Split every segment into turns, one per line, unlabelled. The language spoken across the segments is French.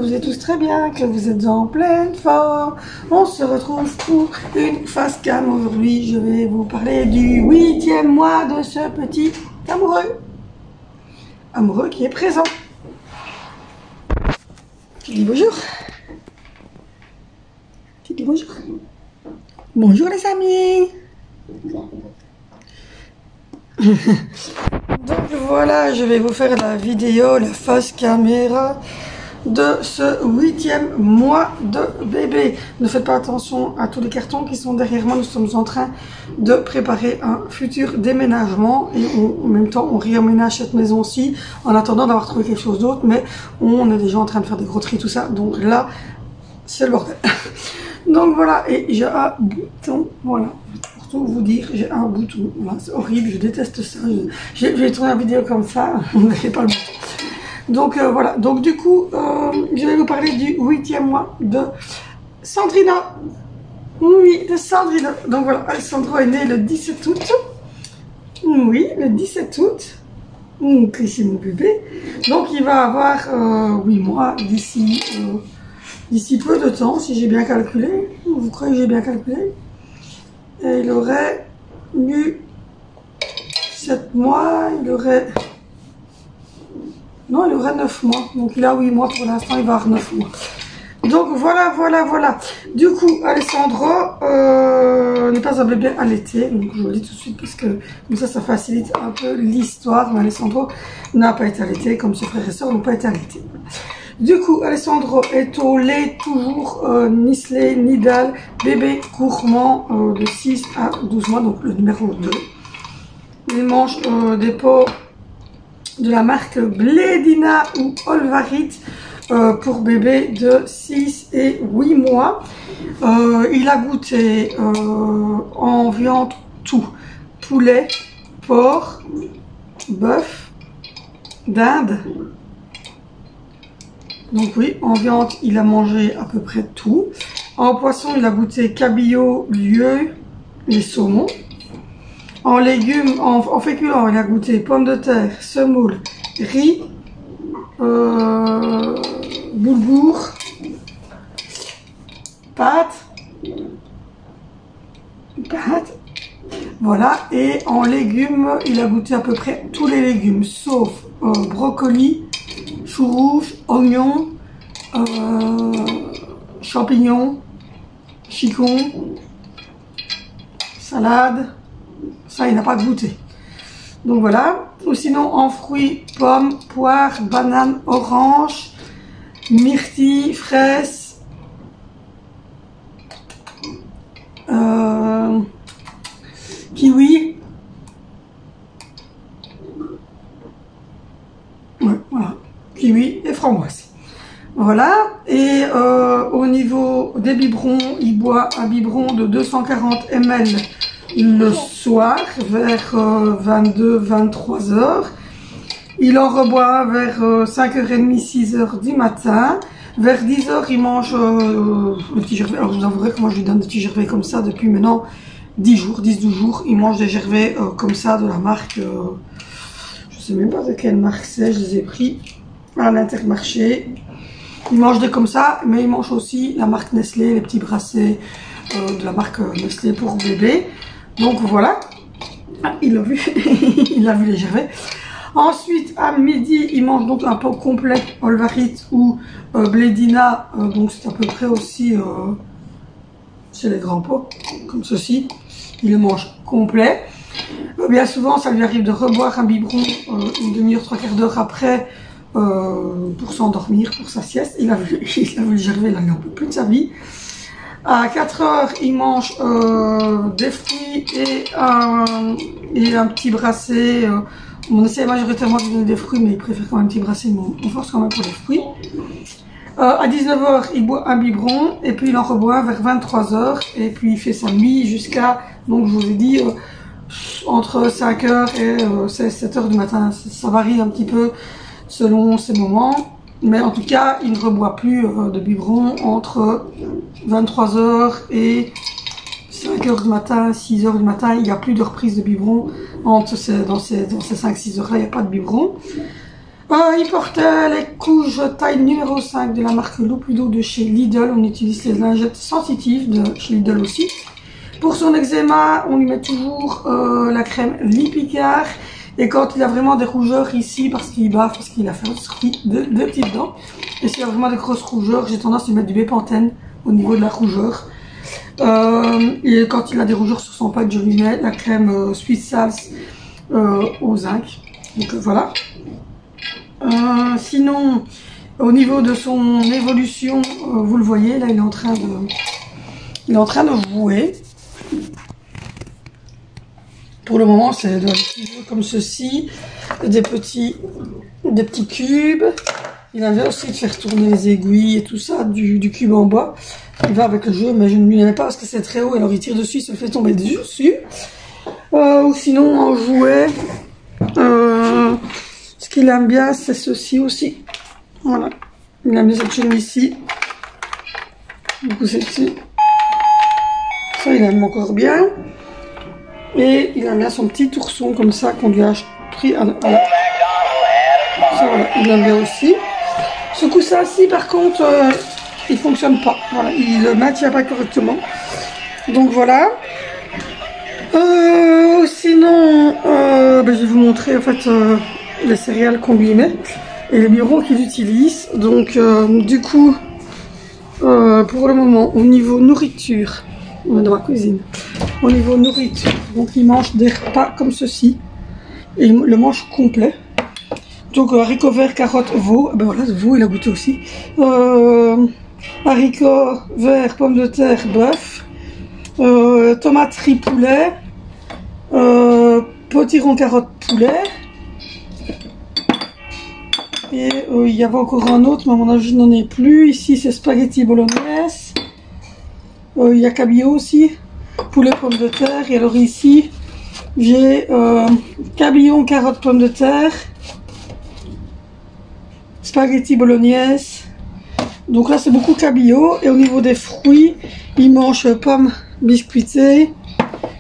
vous êtes tous très bien, que vous êtes en pleine forme. On se retrouve pour une face cam. Aujourd'hui, je vais vous parler du 8e mois de ce petit amoureux. Amoureux qui est présent. Tu dis bonjour. Tu dis bonjour. Bonjour les amis. Donc voilà, je vais vous faire la vidéo, la face caméra de ce 8e mois de bébé. Ne faites pas attention à tous les cartons qui sont derrière moi. Nous sommes en train de préparer un futur déménagement et en même temps on réaménage cette maison-ci en attendant d'avoir trouvé quelque chose d'autre, mais on est déjà en train de faire des gros tris, tout ça. Donc là, c'est le bordel. Donc voilà, et j'ai un bouton, voilà. Vous dire, j'ai un bouton, voilà, c'est horrible, je déteste ça, je vais tourner la vidéo comme ça, on ne fait pas le bouton. Donc voilà, donc du coup, je vais vous parler du 8e mois de Sandrina. Oui, de Sandrina. Donc voilà, Alessandro est né le 17 août. Oui, le 17 août. C'est mon bébé. Donc il va avoir 8 mois d'ici peu de temps, si j'ai bien calculé. Vous croyez que j'ai bien calculé? Et il aurait eu 7 mois, il aurait 9 mois. Donc il a 8 mois pour l'instant, il va avoir 9 mois. Donc voilà. Du coup, Alessandro n'est pas un bébé allaité. Donc je vous le dis tout de suite parce que comme ça facilite un peu l'histoire. Mais Alessandro n'a pas été allaité comme ses frères et sœurs n'ont pas été allaités. Du coup, Alessandro est au lait toujours Nestlé Nidal, bébé gourmand de 6 à 12 mois, donc le numéro 2. Il mange des pots de la marque Blédina ou Olvarite pour bébé de 6 et 8 mois. Il a goûté en viande tout, poulet, porc, bœuf, dinde. Donc oui, en viande, il a mangé à peu près tout. En poisson, il a goûté cabillaud, lieu et saumon. En légumes, en féculents, il a goûté pommes de terre, semoule, riz, boulgour, pâtes. Voilà, et en légumes, il a goûté à peu près tous les légumes, sauf brocoli, chou rouge, oignons, champignons, chicon, salade. Ça, il n'a pas goûté. Donc voilà. Ou sinon, en fruits, pommes, poires, bananes, oranges, myrtilles, fraises, kiwi. Ouais, voilà. Kiwi et framboise. Voilà. Et au niveau des biberons, il boit un biberon de 240 ml le soir vers 22-23 heures. Il en reboit vers 5h30, 6h du matin. Vers 10h, il mange le petit gervais. Alors je vous avouerai que moi je lui donne des petits gervais comme ça depuis maintenant 10-12 jours. Il mange des gervais comme ça de la marque, je sais même pas de quelle marque c'est, je les ai pris à l'Intermarché. Il mange des comme ça, mais il mange aussi la marque Nestlé, les petits brassés de la marque Nestlé pour bébé. Donc voilà, il a vu, il a vu les gervais. Ensuite, à midi, il mange donc un pot complet Olvarite ou Blédina. Donc c'est à peu près aussi, c'est les grands pots, comme ceci. Il le mange complet. Bien souvent, ça lui arrive de reboire un biberon une demi-heure, 3/4 d'heure après pour s'endormir, pour sa sieste. Il a vu le gervais, il n'en peut plus de sa vie. À 4 heures, il mange des fruits et un petit brassé. On essaie majoritairement de donner des fruits, mais il préfère quand même un petit brassé, mais on force quand même pour les fruits. À 19 heures, il boit un biberon et puis il en reboit vers 23 heures. Et puis il fait sa nuit jusqu'à, donc je vous ai dit, entre 5 heures et 7 heures du matin. Ça varie un petit peu selon ses moments. Mais en tout cas, il ne reboit plus de biberon entre 23 heures et 5 heures du matin, 6 heures du matin. Il n'y a plus de reprise de biberon dans ces 5-6 heures là, il n'y a pas de biberon. Il portait les couches taille numéro 5 de la marque Loupudo de chez Lidl. On utilise les lingettes sensitives de chez Lidl aussi. Pour son eczéma, on lui met toujours la crème Lipicard. Et quand il a vraiment des rougeurs ici, parce qu'il bave, parce qu'il a fait de petites dents, et s'il y a vraiment des grosses rougeurs, j'ai tendance à lui mettre du Bepanthen au niveau de la rougeur. Et quand il a des rougeurs sur son patte, je lui mets la crème Sweet Salts au zinc. Donc voilà. Sinon, au niveau de son évolution, vous le voyez, là il est en train de jouer. Pour le moment, c'est des petits jeux comme ceci, des petits cubes. Il avait aussi de faire tourner les aiguilles et tout ça, du cube en bois. Il va avec le jeu, mais je ne lui mets pas parce que c'est très haut, alors il tire dessus, il se le fait tomber dessus. Ou sinon, en jouet, ce qu'il aime bien, c'est ceci aussi. Voilà, il aime bien cette chaîne ici. Du coup, celle-ci. Ça, il aime encore bien. Et il aime bien son petit ourson comme ça qu'on lui a pris à... Ça, voilà, il aime bien aussi. Ce coussin-ci, par contre, il fonctionne pas. Voilà, il ne le maintient pas correctement. Donc voilà. Sinon, je vais vous montrer en fait les céréales qu'on lui met et les biberons qu'il utilise. Donc du coup, pour le moment, au niveau nourriture, on est dans la cuisine. Au niveau nourriture, donc il mange des repas comme ceci et il le mange complet. Donc haricots verts, carottes, veau. Ben voilà, veau il a goûté aussi. Haricots verts, pommes de terre, bœuf. Tomates riz poulet. Potiron carottes poulet. Et il y avait encore un autre, mais à mon avis je n'en ai plus. Ici c'est spaghetti bolognaise. Il y a cabillaud aussi. Poulet pommes de terre. Et alors ici j'ai cabillaud carottes pommes de terre. Spaghetti bolognaise. Donc là c'est beaucoup cabillaud. Et au niveau des fruits, il mange pommes biscuitées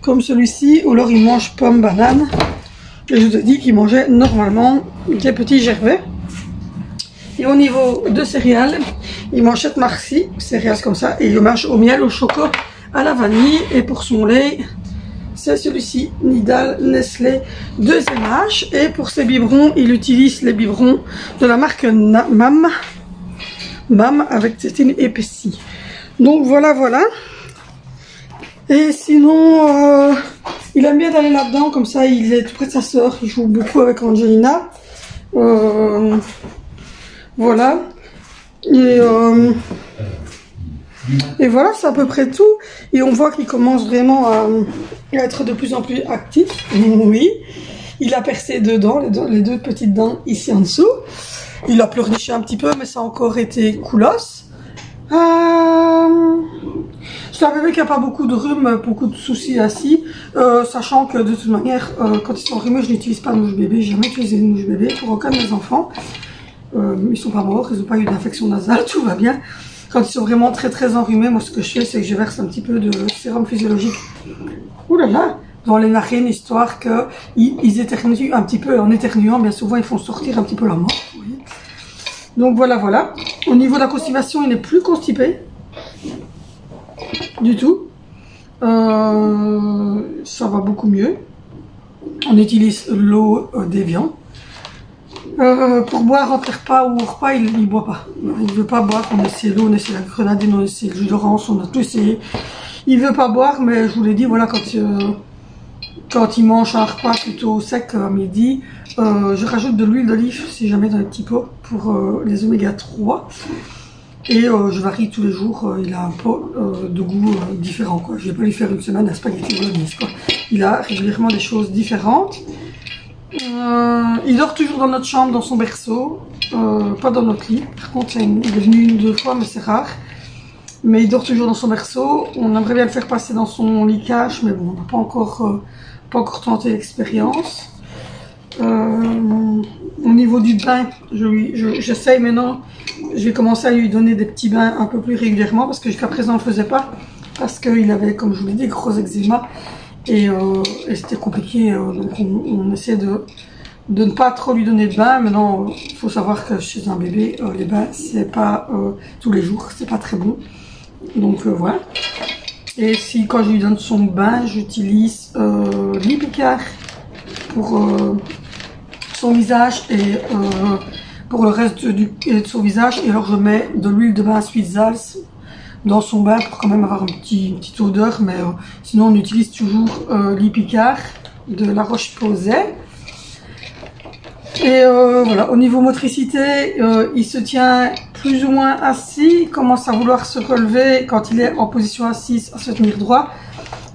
comme celui-ci, ou alors il mange pommes banane. Et je vous ai dit qu'il mangeait normalement des petits gervais. Et au niveau de céréales, il mange cette marque-ci, céréales comme ça, et il mange au miel, au chocolat, à la vanille. Et pour son lait, c'est celui-ci, Nidal Nestlé 2e âge. Et pour ses biberons, il utilise les biberons de la marque MAM avec tétine épaissie. Donc voilà, voilà. Et sinon, il aime bien d'aller là-dedans, comme ça il est tout près de sa soeur, il joue beaucoup avec Angelina. Voilà. Et voilà, c'est à peu près tout. Et on voit qu'il commence vraiment à être de plus en plus actif. Oui. Il a percé deux dents, les deux petites dents ici en dessous. Il a pleurniché un petit peu, mais ça a encore été coolos. C'est un bébé qui n'a pas beaucoup de rhume, beaucoup de soucis assis, sachant que de toute manière, quand ils sont enrhumés, je n'utilise pas de mouche bébé, j'ai jamais utilisé de mouche bébé pour aucun de mes enfants. Ils sont pas morts, ils n'ont pas eu d'infection nasale, tout va bien. Quand ils sont vraiment très enrhumés, moi ce que je fais, c'est que je verse un petit peu de sérum physiologique. Ouh là là, dans les narines, histoire qu'ils éternuent un petit peu, en éternuant, bien souvent ils font sortir un petit peu la mort. Vous voyez. Donc voilà, voilà. Au niveau de la constipation, il n'est plus constipé. Du tout. Ça va beaucoup mieux. On utilise l'eau d'Evian. Pour boire entre repas ou au repas, il ne boit pas. Il ne veut pas boire. On essaie l'eau, on essaie la grenadine, on essaie le jus d'orange, on a tout essayé. Il ne veut pas boire, mais je vous l'ai dit, voilà, quand il mange un repas plutôt sec à midi, je rajoute de l'huile d'olive, si jamais dans les petits pots, pour les oméga 3. Et je varie tous les jours, il a un pot de goût différent, quoi. Je vais pas lui faire une semaine à spaghetti bolognaise, quoi. Il a régulièrement des choses différentes. Il dort toujours dans notre chambre, dans son berceau, pas dans notre lit. Par contre, il est venu 1 ou 2 fois, mais c'est rare. Mais il dort toujours dans son berceau. On aimerait bien le faire passer dans son lit cache, mais bon, on n'a pas encore tenté l'expérience. Au niveau du bain, j'essaye maintenant. Je vais commencer à lui donner des petits bains un peu plus régulièrement parce que jusqu'à présent on ne le faisait pas parce qu'il avait, comme je vous l'ai dit, gros eczéma et c'était compliqué. Donc on essaie de ne pas trop lui donner de bain. Maintenant, il faut savoir que chez un bébé, les bains, c'est pas tous les jours, c'est pas très bon. Donc voilà. Et si quand je lui donne son bain, j'utilise Lipicare pour son visage et pour le reste de son visage. Et alors je mets de l'huile de bain Sweetsalz dans son bain pour quand même avoir une petite odeur. Mais sinon on utilise toujours Lipicare de La Roche-Posay. Et voilà, au niveau motricité, il se tient plus ou moins assis, il commence à vouloir se relever quand il est en position assise, à se tenir droit.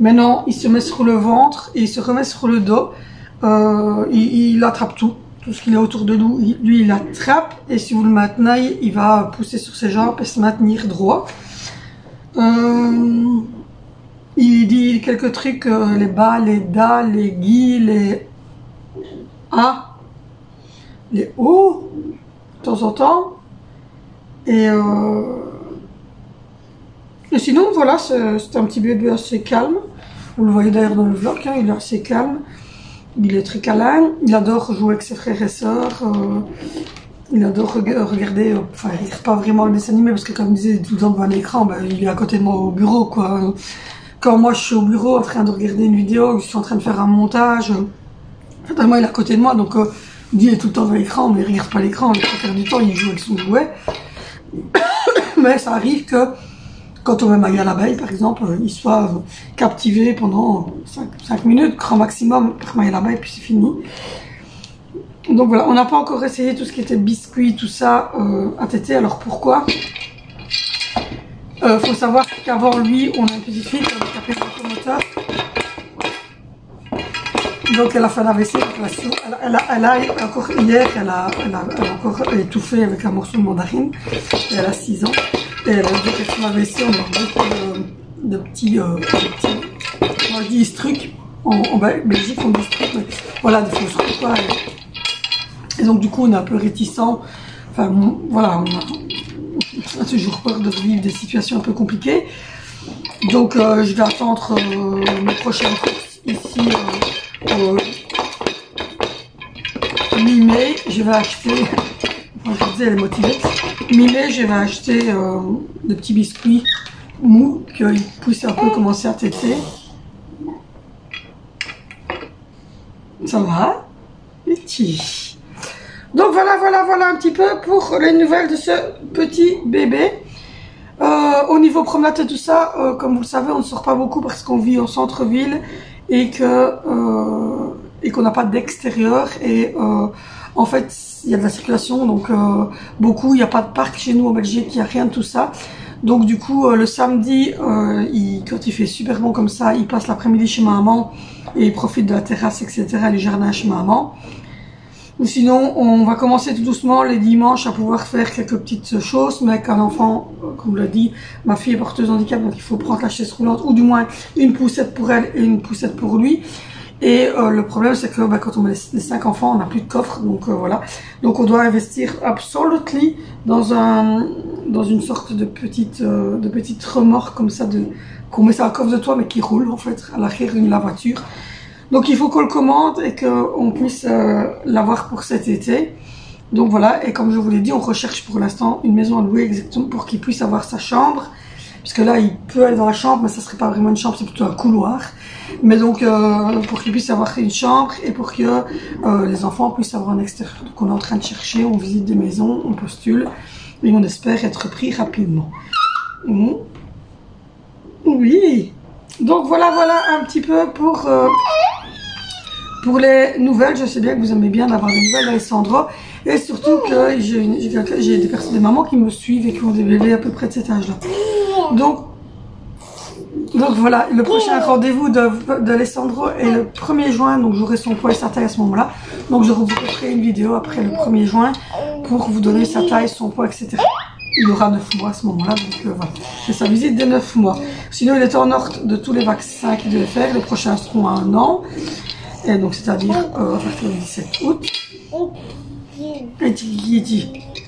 Maintenant, il se met sur le ventre et il se remet sur le dos. Il attrape tout ce qu'il est autour de lui, il attrape. Et si vous le maintenez, il va pousser sur ses jambes et se maintenir droit. Il dit quelques trucs, les bas, les da, les gui, les a, les o, de temps en temps. Et sinon, voilà, c'est un petit bébé assez calme. Vous le voyez d'ailleurs dans le vlog, hein, il est assez calme. Il est très câlin. Il adore jouer avec ses frères et sœurs. Il adore regarder, enfin, il regarde pas vraiment le dessin animé parce que, comme je disais, tout le temps devant un écran, ben, il est à côté de moi au bureau, quoi. Quand moi je suis au bureau en train de regarder une vidéo, je suis en train de faire un montage, fatalement il est à côté de moi, donc il est tout le temps devant l'écran, mais il regarde pas l'écran. Le trois quarts du temps, il joue avec son jouet. Mais ça arrive que quand on met Maya l'abeille, par exemple, il soit captivé pendant 5 minutes, grand maximum, par Maya l'abeille, puis c'est fini. Donc voilà, on n'a pas encore essayé tout ce qui était biscuits, tout ça à téter. Alors pourquoi? Faut savoir qu'avant lui, on a une petite fille qui a handicapé le locomoteur. Donc elle a fait un AVC, elle a encore hier, elle a encore étouffé avec un morceau de mandarine. Et elle a 6 ans. Et elle a dit qu'elle fait un AVC, on a beaucoup de petits, moi je dis trucs. En Belgique on dit trucs, mais voilà, des fausses trucs quoi. Et donc du coup on est un peu réticent. Enfin voilà, on a toujours peur de vivre des situations un peu compliquées. Donc je vais attendre mes prochaines courses ici. Mi-mai, je vais acheter, je vous disais, elle est motivée. Mi-mai, je vais acheter des petits biscuits mous qu'ils puissent un peu commencer à téter. Ça va? Petit. Donc voilà un petit peu pour les nouvelles de ce petit bébé. Au niveau promenade et tout ça, comme vous le savez, on ne sort pas beaucoup parce qu'on vit en centre-ville et qu'on n'a pas d'extérieur. Et en fait, il y a de la circulation, donc beaucoup. Il n'y a pas de parc chez nous en Belgique, il n'y a rien de tout ça. Donc du coup, le samedi, quand il fait super bon comme ça, il passe l'après-midi chez maman et il profite de la terrasse, etc., du jardin chez maman. Ou sinon, on va commencer tout doucement les dimanches à pouvoir faire quelques petites choses, mais qu'un enfant, comme je l'ai dit, ma fille est porteuse de handicap, donc il faut prendre la chaise roulante, ou du moins une poussette pour elle et une poussette pour lui. Et le problème, c'est que quand on met les 5 enfants, on n'a plus de coffre, donc voilà. Donc on doit investir absolument dans une sorte de petite remorque comme ça, qu'on met ça à coffre de toit, mais qui roule en fait à l'arrière de la voiture. Donc il faut qu'on le commande et qu'on puisse l'avoir pour cet été. Donc voilà, et comme je vous l'ai dit, on recherche pour l'instant une maison à louer exactement pour qu'il puisse avoir sa chambre. Puisque là, il peut aller dans la chambre, mais ça serait pas vraiment une chambre, c'est plutôt un couloir. Mais donc, pour qu'il puisse avoir une chambre et pour que les enfants puissent avoir un extérieur. Donc on est en train de chercher, on visite des maisons, on postule et on espère être pris rapidement. Oui. Donc voilà un petit peu pour les nouvelles. Je sais bien que vous aimez bien d'avoir des nouvelles d'Alessandro. Et surtout que j'ai des mamans qui me suivent et qui ont des bébés à peu près de cet âge-là. Donc voilà, le prochain rendez-vous d'Alessandro est le 1er juin. Donc j'aurai son poids et sa taille à ce moment-là. Donc je vous ferai une vidéo après le 1er juin pour vous donner sa taille, son poids, etc. Il aura 9 mois à ce moment-là, donc voilà. C'est sa visite des 9 mois. Sinon, il est en ordre de tous les vaccins qu'il devait faire. Les prochains seront à 1 an. Et donc, c'est-à-dire à partir du 17 août.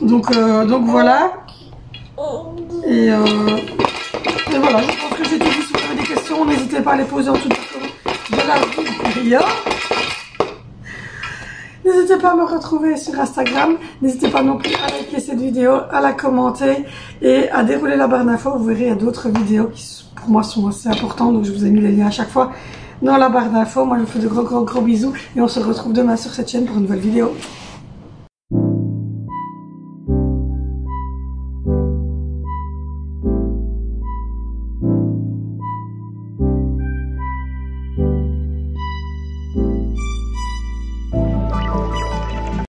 Donc voilà. Et voilà, je pense que j'ai tout dit. Si vous avez des questions, n'hésitez pas à les poser en tout cas de la vidéo. N'hésitez pas à me retrouver sur Instagram. N'hésitez pas non plus à liker cette vidéo, à la commenter et à dérouler la barre d'infos. Vous verrez, il y a d'autres vidéos qui pour moi sont assez importantes. Donc je vous ai mis les liens à chaque fois dans la barre d'infos. Moi je vous fais de gros bisous et on se retrouve demain sur cette chaîne pour une nouvelle vidéo.